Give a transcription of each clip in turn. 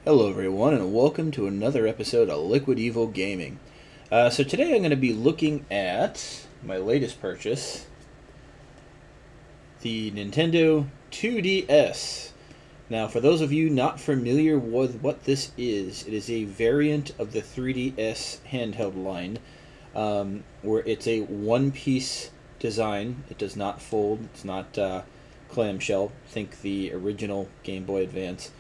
Hello everyone and welcome to another episode of Liquid Evil Gaming. So today I'm going to be looking at my latest purchase, the Nintendo 2DS. Now for those of you not familiar with what this is, it is a variant of the 3DS handheld line, where it's a one-piece design. It does not fold, it's not clamshell, think the original Game Boy Advance.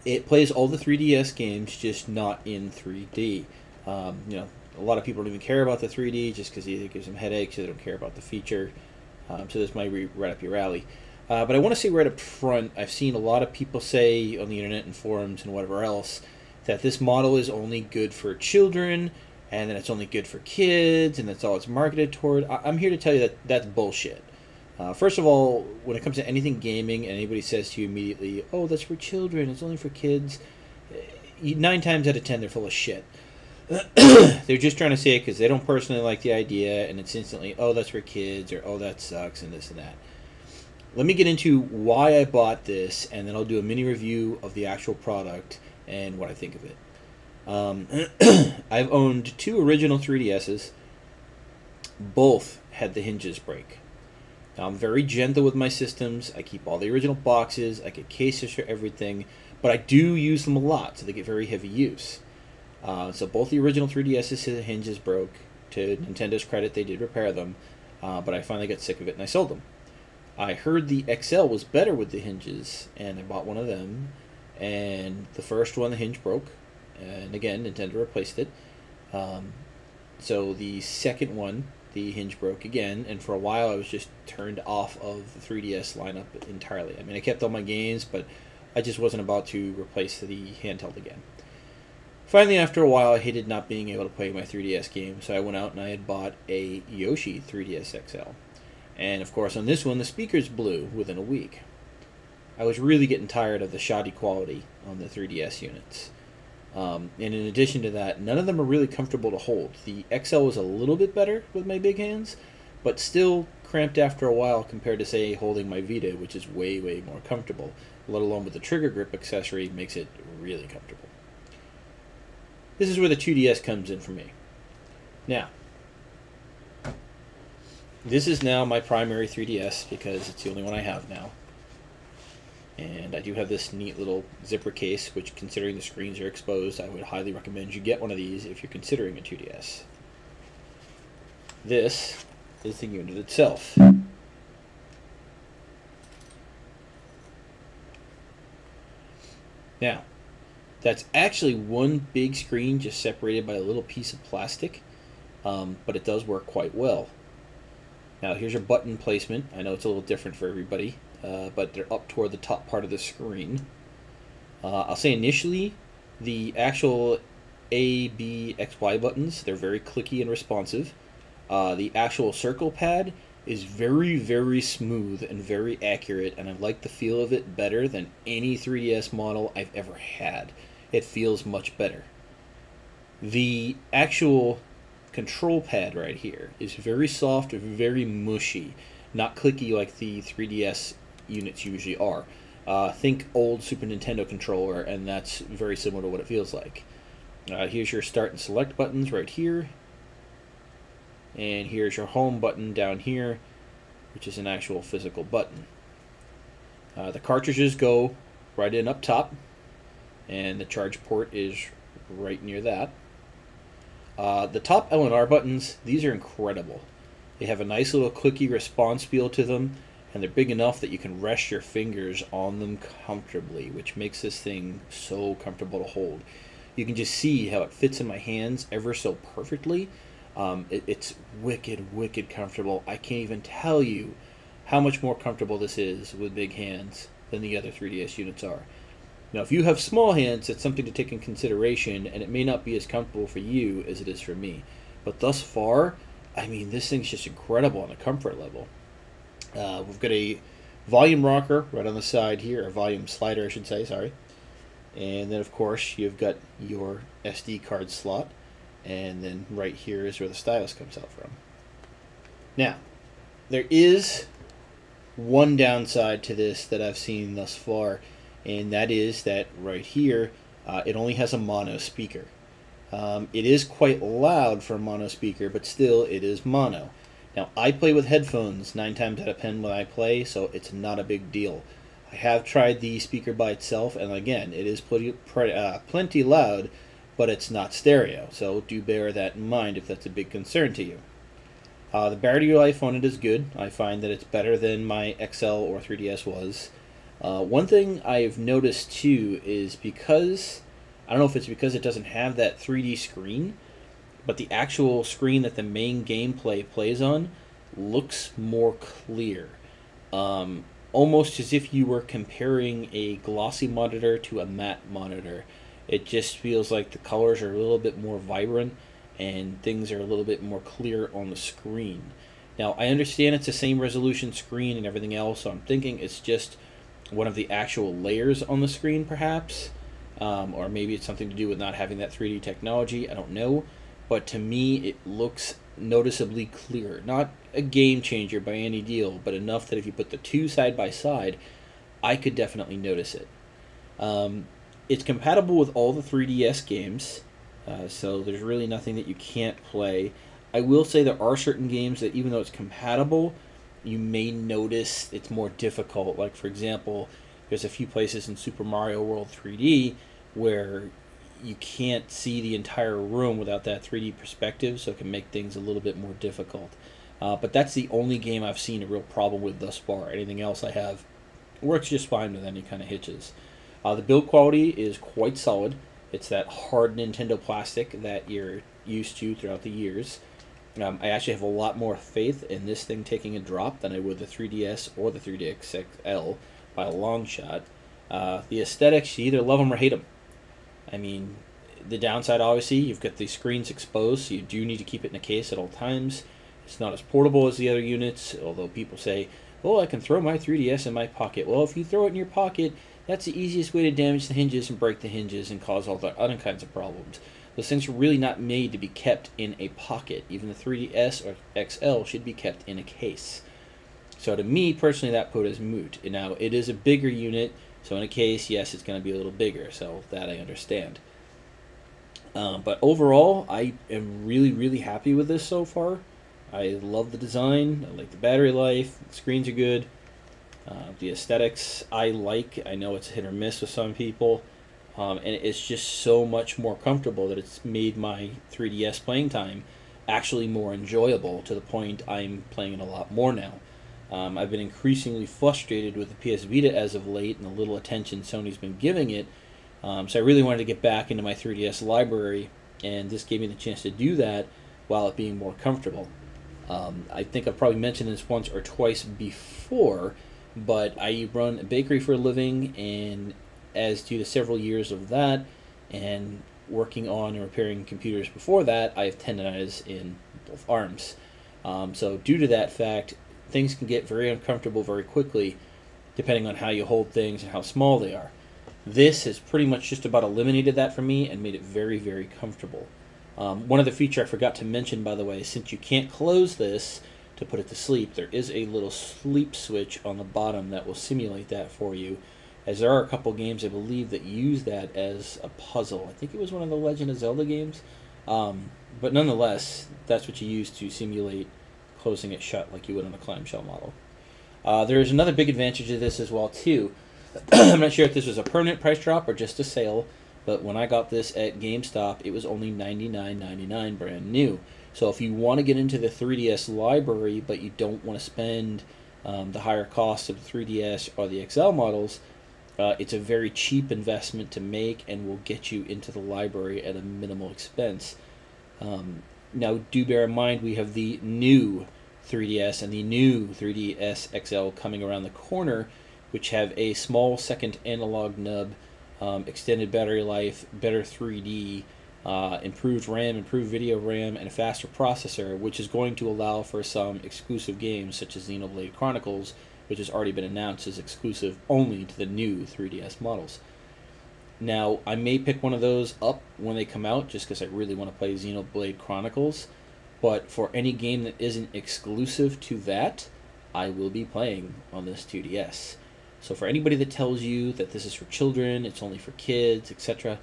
It plays all the 3DS games, just not in 3D. A lot of people don't even care about the 3D just because it gives them headaches. They don't care about the feature. So this might be right up your alley. But I want to say right up front, I've seen a lot of people say on the internet and forums and whatever else that this model is only good for children and that it's only good for kids and that's all it's marketed toward. I'm here to tell you that that's bullshit. First of all, when it comes to anything gaming and anybody says to you immediately, oh, that's for children, it's only for kids, 9 times out of 10 they're full of shit. They're just trying to say it because they don't personally like the idea, and it's instantly, oh, that's for kids, or oh, that sucks, and this and that. Let me get into why I bought this, and then I'll do a mini review of the actual product and what I think of it. I've owned 2 original 3DSs. Both had the hinges break. Now, I'm very gentle with my systems. I keep all the original boxes. I get cases for everything. But I do use them a lot, so they get very heavy use. So both the original 3DS's hinges broke. To Nintendo's credit, they did repair them. But I finally got sick of it and I sold them. I heard the XL was better with the hinges, and I bought one of them. And the first one, the hinge broke. And again, Nintendo replaced it. So the second one, the hinge broke again, and for a while I was just turned off of the 3DS lineup entirely. I mean, I kept all my games, but I just wasn't about to replace the handheld again. Finally, after a while, I hated not being able to play my 3DS game, so I went out and I had bought a Yoshi 3DS XL. And of course, on this one, the speakers blew within a week. I was really getting tired of the shoddy quality on the 3DS units. And in addition to that, none of them are really comfortable to hold. The XL was a little bit better with my big hands, but still cramped after a while compared to, say, holding my Vita, which is way, way more comfortable, let alone with the trigger grip accessory, makes it really comfortable. This is where the 2DS comes in for me. Now, this is now my primary 3DS because it's the only one I have now. And I do have this neat little zipper case, which, considering the screens are exposed, I would highly recommend you get one of these if you're considering a 2DS. This is the unit itself. Now, that's actually one big screen just separated by a little piece of plastic, but it does work quite well. Now, here's your button placement. I know it's a little different for everybody. But they're up toward the top part of the screen. I'll say initially, the actual A, B, X, Y buttons, they're very clicky and responsive. The actual circle pad is very, very smooth and very accurate, and I like the feel of it better than any 3DS model I've ever had. It feels much better. The actual control pad right here is very soft, very mushy, not clicky like the 3DS units usually are. Think old Super Nintendo controller, and that's very similar to what it feels like. Here's your start and select buttons right here, and here's your home button down here, which is an actual physical button. The cartridges go right in up top, and the charge port is right near that. The top L and R buttons, these are incredible. They have a nice little clicky response feel to them, and they're big enough that you can rest your fingers on them comfortably, which makes this thing so comfortable to hold. You can just see how it fits in my hands ever so perfectly. It's wicked, wicked comfortable. I can't even tell you how much more comfortable this is with big hands than the other 3DS units are. Now, if you have small hands, it's something to take in consideration, and it may not be as comfortable for you as it is for me. But thus far, I mean, this thing's just incredible on a comfort level. We've got a volume rocker right on the side here, a volume slider, I should say, sorry. And then, of course, you've got your SD card slot. And then right here is where the stylus comes out from. Now, there is one downside to this that I've seen thus far, and that is that right here, it only has a mono speaker. It is quite loud for a mono speaker, but still it is mono. Now, I play with headphones 9 times out of 10 when I play, so it's not a big deal. I have tried the speaker by itself, and again, it is plenty loud, but it's not stereo, so do bear that in mind if that's a big concern to you. The battery life on it is good. I find that it's better than my XL or 3DS was. One thing I've noticed too is because, I don't know if it's because it doesn't have that 3D screen, but the actual screen that the main gameplay plays on looks more clear. Almost as if you were comparing a glossy monitor to a matte monitor. It just feels like the colors are a little bit more vibrant and things are a little bit more clear on the screen. Now, I understand it's the same resolution screen and everything else, so I'm thinking it's just one of the actual layers on the screen, perhaps. Or maybe it's something to do with not having that 3D technology, I don't know. But to me, it looks noticeably clearer. Not a game changer by any deal, but enough that if you put the two side by side, I could definitely notice it. It's compatible with all the 3DS games, so there's really nothing that you can't play. I will say there are certain games that even though it's compatible, you may notice it's more difficult. Like, for example, there's a few places in Super Mario World 3D where you can't see the entire room without that 3D perspective, so it can make things a little bit more difficult. But that's the only game I've seen a real problem with thus far. Anything else I have works just fine with any kind of hitches. The build quality is quite solid. It's that hard Nintendo plastic that you're used to throughout the years. I actually have a lot more faith in this thing taking a drop than I would the 3DS or the 3DS XL by a long shot. The aesthetics, you either love them or hate them. I mean, the downside, obviously, you've got the screens exposed, so you do need to keep it in a case at all times. It's not as portable as the other units, although people say, oh, I can throw my 3DS in my pocket. Well, if you throw it in your pocket, that's the easiest way to damage the hinges and break the hinges and cause all the other kinds of problems. Those things are really not made to be kept in a pocket. Even the 3DS or XL should be kept in a case. So to me, personally, that put as moot. And now, it is a bigger unit, so in a case, yes, it's going to be a little bigger, so that I understand. But overall, I am really, really happy with this so far. I love the design, I like the battery life, the screens are good. The aesthetics I like. I know it's hit or miss with some people. And it's just so much more comfortable that it's made my 3DS playing time actually more enjoyable, to the point I'm playing it a lot more now. I've been increasingly frustrated with the PS Vita as of late and the little attention Sony's been giving it. So I really wanted to get back into my 3DS library, and this gave me the chance to do that while it being more comfortable. I think I've probably mentioned this once or twice before, but I run a bakery for a living, and as due to several years of that and working on and repairing computers before that, I have tendonitis in both arms. So due to that fact, things can get very uncomfortable very quickly depending on how you hold things and how small they are. This has pretty much just about eliminated that for me and made it very, very comfortable. One other feature I forgot to mention, by the way, since you can't close this to put it to sleep, there is a little sleep switch on the bottom that will simulate that for you, as there are a couple games, I believe, that use that as a puzzle. I think it was one of the Legend of Zelda games. But nonetheless, that's what you use to simulate closing it shut like you would on a clamshell model. There's another big advantage of this as well, too. I'm not sure if this was a permanent price drop or just a sale, but when I got this at GameStop, it was only $99.99 brand new. So if you want to get into the 3DS library, but you don't want to spend the higher cost of the 3DS or the XL models, it's a very cheap investment to make and will get you into the library at a minimal expense. Now, do bear in mind we have the new 3DS and the new 3DS XL coming around the corner, which have a small second analog nub, extended battery life, better 3D, improved RAM, improved video RAM, and a faster processor, which is going to allow for some exclusive games such as Xenoblade Chronicles, which has already been announced as exclusive only to the new 3DS models. Now, I may pick one of those up when they come out, just because I really want to play Xenoblade Chronicles, but for any game that isn't exclusive to that, I will be playing on this 2DS. So for anybody that tells you that this is for children, it's only for kids, etc.,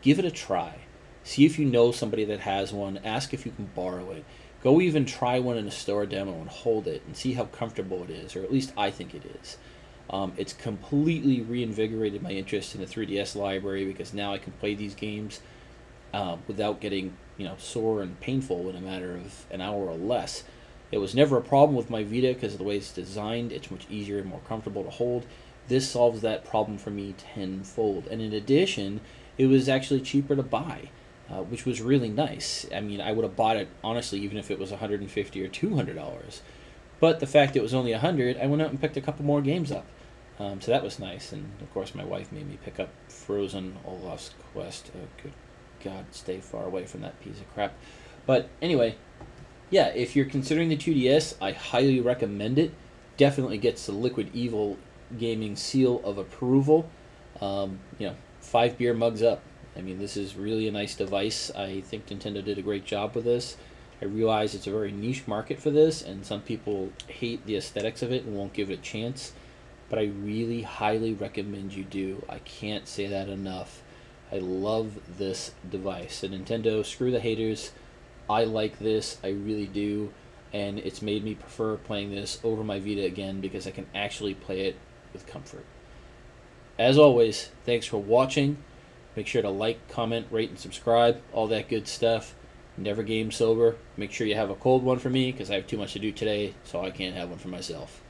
give it a try. See if you know somebody that has one. Ask if you can borrow it. Go even try one in a store demo and hold it and see how comfortable it is, or at least I think it is. It's completely reinvigorated my interest in the 3DS library because now I can play these games without getting sore and painful in a matter of an hour or less. It was never a problem with my Vita because of the way it's designed. It's much easier and more comfortable to hold. This solves that problem for me tenfold. And in addition, it was actually cheaper to buy, which was really nice. I mean, I would have bought it, honestly, even if it was $150 or $200. But the fact it was only $100, I went out and picked a couple more games up. So that was nice. And, of course, my wife made me pick up Frozen Olaf's Quest. Oh, good God, stay far away from that piece of crap. But anyway, yeah, if you're considering the 2DS, I highly recommend it. Definitely gets the Liquid Evil Gaming seal of approval. 5 beer mugs up. I mean, this is really a nice device. I think Nintendo did a great job with this. I realize it's a very niche market for this, and some people hate the aesthetics of it and won't give it a chance. But I really highly recommend you do. I can't say that enough. I love this device. And Nintendo, screw the haters. I like this. I really do. And it's made me prefer playing this over my Vita again because I can actually play it with comfort. As always, thanks for watching. Make sure to like, comment, rate, and subscribe. All that good stuff. Never game sober. Make sure you have a cold one for me because I have too much to do today, so I can't have one for myself.